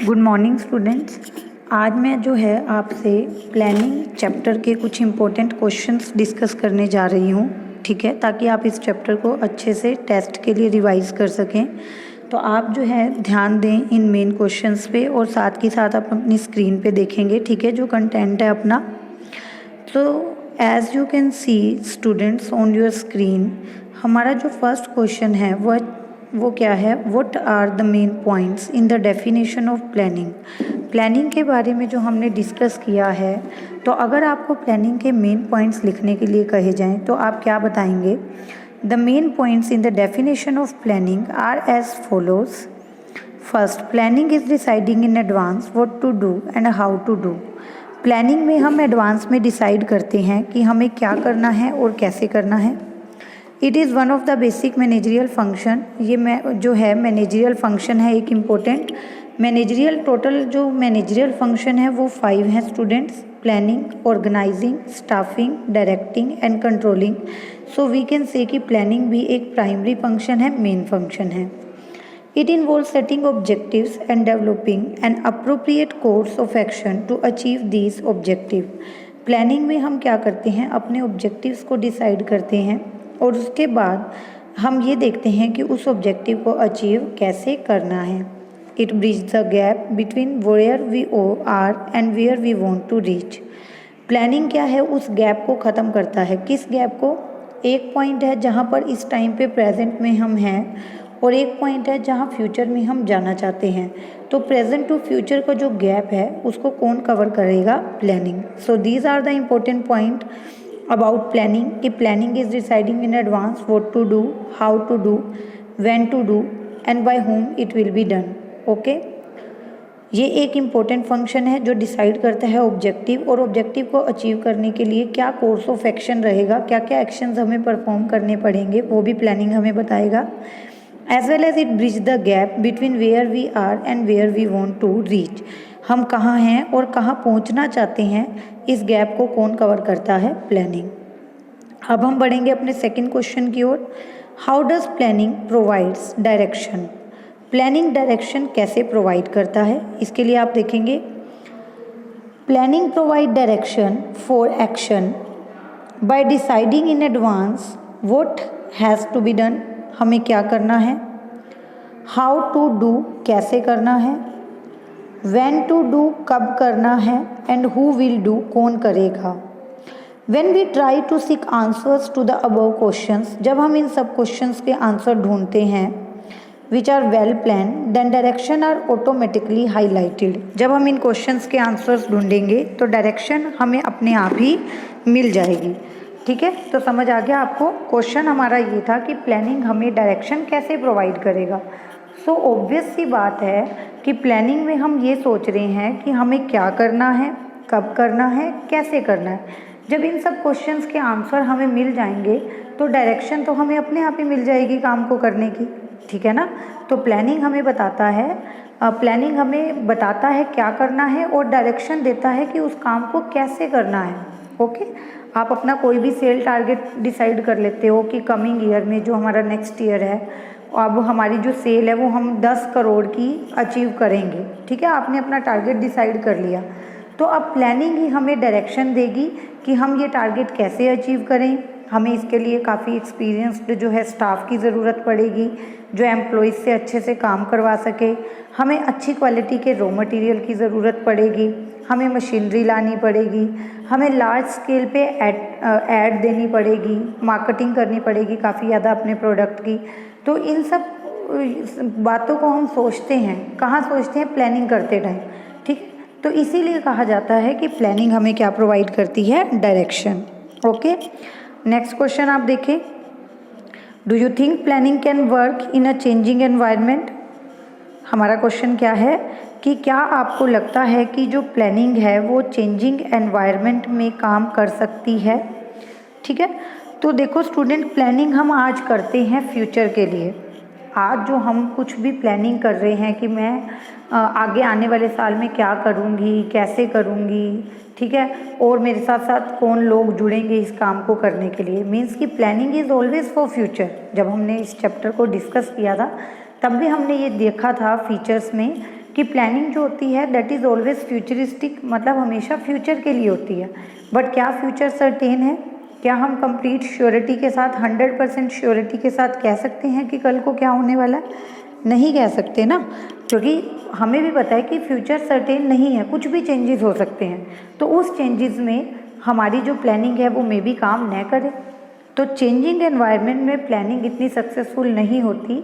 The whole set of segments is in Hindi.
Good morning students. आज मैं जो है आपसे प्लानिंग चैप्टर के कुछ इम्पोर्टेंट क्वेश्चंस डिस्कस करने जा रही हूँ, ठीक है, ताकि आप इस चैप्टर को अच्छे से टेस्ट के लिए रिवाइज कर सकें। तो आप जो है ध्यान दें इन मेन क्वेश्चंस पे और साथ ही साथ आप अपनी स्क्रीन पे देखेंगे, ठीक है, जो कंटेंट है अपना। तो as you can see students on your screen, हमारा जो फर्स्ट क्वेश्चन है वो क्या है, what are the main points in the definition of planning. प्लानिंग के बारे में जो हमने डिस्कस किया है, तो अगर आपको प्लानिंग के मेन पॉइंट्स लिखने के लिए कहे जाएं तो आप क्या बताएंगे। The main points in the definition of planning are as follows. First, planning is deciding in advance what to do and how to do. Planning में हम एडवांस में डिसाइड करते हैं कि हमें क्या करना है और कैसे करना है। It is one of the basic managerial function. ये जो है मैनेजरियल फंक्शन है एक इम्पोर्टेंट मैनेजरियल। टोटल जो मैनेजरियल फंक्शन है वो 5 हैं students: planning, organising, staffing, directing and controlling. So we can say कि प्लानिंग भी एक प्राइमरी फंक्शन है, मेन फंक्शन है। It involves setting objectives and developing an appropriate course of action to achieve these objectives. Planning में हम क्या करते हैं, अपने ऑब्जेक्टिव्स को डिसाइड करते हैं और उसके बाद हम ये देखते हैं कि उस ऑब्जेक्टिव को अचीव कैसे करना है। It bridge the gap between where we are and where we want to reach. Planning क्या है, उस गैप को ख़त्म करता है। किस गैप को? एक पॉइंट है जहाँ पर इस टाइम पे प्रेजेंट में हम हैं और एक पॉइंट है जहाँ फ्यूचर में हम जाना चाहते हैं। तो प्रेजेंट टू फ्यूचर का जो गैप है उसको कौन कवर करेगा? Planning. So these are the important point about planning कि planning is deciding in advance what to do, how to do, when to do and by whom it will be done. Okay, ये एक इम्पोर्टेंट फंक्शन है जो डिसाइड करता है ऑब्जेक्टिव, और ऑब्जेक्टिव को अचीव करने के लिए क्या कोर्स ऑफ एक्शन रहेगा, क्या क्या एक्शंस हमें परफॉर्म करने पड़ेंगे, वो भी प्लानिंग हमें बताएगा। As well as it bridge the gap between where we are and where we want to reach. हम कहाँ हैं और कहाँ पहुँचना चाहते हैं, इस गैप को कौन कवर करता है? प्लानिंग। अब हम बढ़ेंगे अपने सेकंड क्वेश्चन की ओर। How does planning provides direction. Planning direction कैसे प्रोवाइड करता है, इसके लिए आप देखेंगे planning provide direction for action by deciding in advance what has to be done, हमें क्या करना है, हाउ टू डू, कैसे करना है, व्हेन टू डू, कब करना है, एंड हु विल डू, कौन करेगा। When we try to seek answers to the above questions, जब हम इन सब क्वेश्चंस के आंसर ढूंढते हैं which are well plan, then direction are automatically highlighted. जब हम इन क्वेश्चंस के आंसर्स ढूंढेंगे तो डायरेक्शन हमें अपने आप ही मिल जाएगी। ठीक है, तो समझ आ गया आपको। क्वेश्चन हमारा ये था कि प्लानिंग हमें डायरेक्शन कैसे प्रोवाइड करेगा। सो ऑब्वियस सी बात है कि प्लानिंग में हम ये सोच रहे हैं कि हमें क्या करना है, कब करना है, कैसे करना है। जब इन सब क्वेश्चंस के आंसर हमें मिल जाएंगे तो डायरेक्शन तो हमें अपने आप ही मिल जाएगी काम को करने की, ठीक है ना। तो प्लानिंग हमें बताता है क्या करना है और डायरेक्शन देता है कि उस काम को कैसे करना है। ओके, आप अपना कोई भी सेल टारगेट डिसाइड कर लेते हो कि कमिंग ईयर में, जो हमारा नेक्स्ट ईयर है, अब हमारी जो सेल है वो हम 10 करोड़ की अचीव करेंगे, ठीक है, आपने अपना टारगेट डिसाइड कर लिया। तो अब प्लानिंग ही हमें डायरेक्शन देगी कि हम ये टारगेट कैसे अचीव करें। हमें इसके लिए काफ़ी एक्सपीरियंस्ड जो है स्टाफ की ज़रूरत पड़ेगी जो एम्प्लॉयज़ से अच्छे से काम करवा सके। हमें अच्छी क्वालिटी के रॉ मटेरियल की ज़रूरत पड़ेगी, हमें मशीनरी लानी पड़ेगी, हमें लार्ज स्केल पे ऐड देनी पड़ेगी, मार्केटिंग करनी पड़ेगी काफ़ी ज़्यादा अपने प्रोडक्ट की। तो इन सब बातों को हम सोचते हैं, कहाँ सोचते हैं? प्लानिंग करते टाइम, ठीक। तो इसीलिए कहा जाता है कि प्लानिंग हमें क्या प्रोवाइड करती है? डायरेक्शन। ओके, नेक्स्ट क्वेश्चन आप देखें। Do you think planning can work in a changing environment. हमारा क्वेश्चन क्या है कि क्या आपको लगता है कि जो प्लानिंग है वो चेंजिंग एनवायरनमेंट में काम कर सकती है? ठीक है, तो देखो स्टूडेंट, प्लानिंग हम आज करते हैं फ्यूचर के लिए। आज जो हम कुछ भी प्लानिंग कर रहे हैं कि मैं आगे आने वाले साल में क्या करूँगी, कैसे करूँगी, ठीक है, और मेरे साथ साथ कौन लोग जुड़ेंगे इस काम को करने के लिए, मीन्स कि planning is always for future. जब हमने इस चैप्टर को डिस्कस किया था तब भी हमने ये देखा था फीचर्स में कि कि प्लानिंग जो होती है दैट इज़ ऑलवेज फ्यूचरिस्टिक, मतलब हमेशा फ्यूचर के लिए होती है। बट क्या फ्यूचर सर्टेन है? क्या हम कंप्लीट श्योरिटी के साथ 100% श्योरिटी के साथ कह सकते हैं कि कल को क्या होने वाला है? नहीं कह सकते ना, क्योंकि हमें भी पता है कि फ्यूचर सर्टेन नहीं है, कुछ भी चेंजेस हो सकते हैं। तो उस चेंजेस में हमारी जो प्लानिंग है वो मे बी काम न करे। तो चेंजिंग एनवायरनमेंट में प्लानिंग इतनी सक्सेसफुल नहीं होती।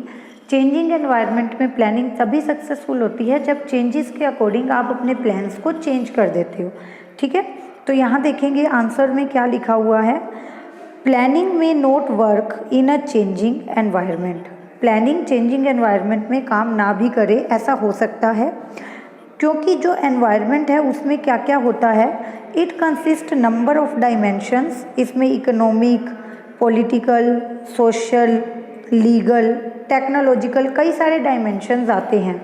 चेंजिंग एनवायरनमेंट में प्लानिंग तभी सक्सेसफुल होती है जब चेंजेस के अकॉर्डिंग आप अपने प्लान्स को चेंज कर देते हो। ठीक है, तो यहाँ देखेंगे आंसर में क्या लिखा हुआ है। प्लानिंग में not work in a changing environment. Planning changing environment में काम ना भी करे, ऐसा हो सकता है क्योंकि जो एनवायरनमेंट है उसमें क्या क्या होता है। It consist number of dimensions, इसमें economic, political, social, legal, technological कई सारे डायमेंशंस आते हैं।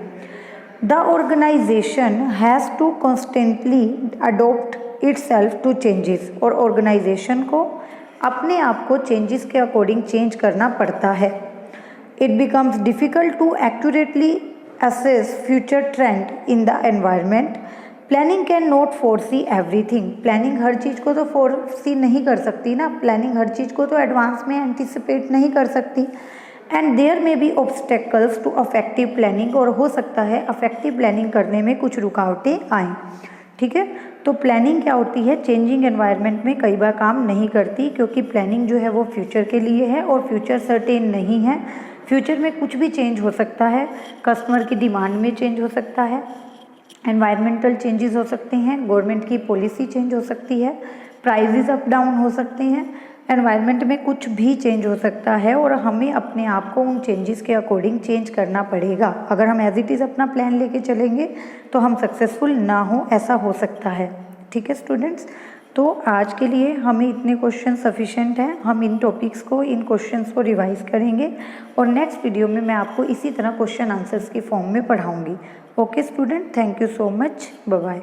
The organisation has to constantly adopt itself to changes, और ऑर्गेनाइजेशन को अपने आप को चेंजेस के अकॉर्डिंग चेंज करना पड़ता है। It becomes difficult to accurately assess future trend in the environment. Planning can not foresee everything. Planning हर चीज़ को तो फोरसी नहीं कर सकती ना, प्लानिंग हर चीज़ को तो एडवांस में एंटिसिपेट नहीं कर सकती। And there may be obstacles to effective planning, और हो सकता है अफेक्टिव प्लानिंग करने में कुछ रुकावटें आएँ। ठीक है, तो प्लानिंग क्या होती है, चेंजिंग एनवायरनमेंट में कई बार काम नहीं करती, क्योंकि प्लानिंग जो है वो फ्यूचर के लिए है और फ्यूचर सर्टेन नहीं है। फ्यूचर में कुछ भी चेंज हो सकता है, कस्टमर की डिमांड में चेंज हो सकता है, एनवायरमेंटल चेंजेस हो सकते हैं, गवर्नमेंट की पॉलिसी चेंज हो सकती है, प्राइजेस अप डाउन हो सकते हैं, एनवायरनमेंट में कुछ भी चेंज हो सकता है और हमें अपने आप को उन चेंजेस के अकॉर्डिंग चेंज करना पड़ेगा। अगर हम एज इट इज़ अपना प्लान लेके चलेंगे तो हम सक्सेसफुल ना हो, ऐसा हो सकता है। ठीक है स्टूडेंट्स, तो आज के लिए हमें इतने क्वेश्चन सफिशेंट हैं। हम इन टॉपिक्स को, इन क्वेश्चंस को रिवाइज करेंगे और नेक्स्ट वीडियो में मैं आपको इसी तरह क्वेश्चन आंसर्स की फॉर्म में पढ़ाऊँगी। Okay student, thank you so much, bye bye.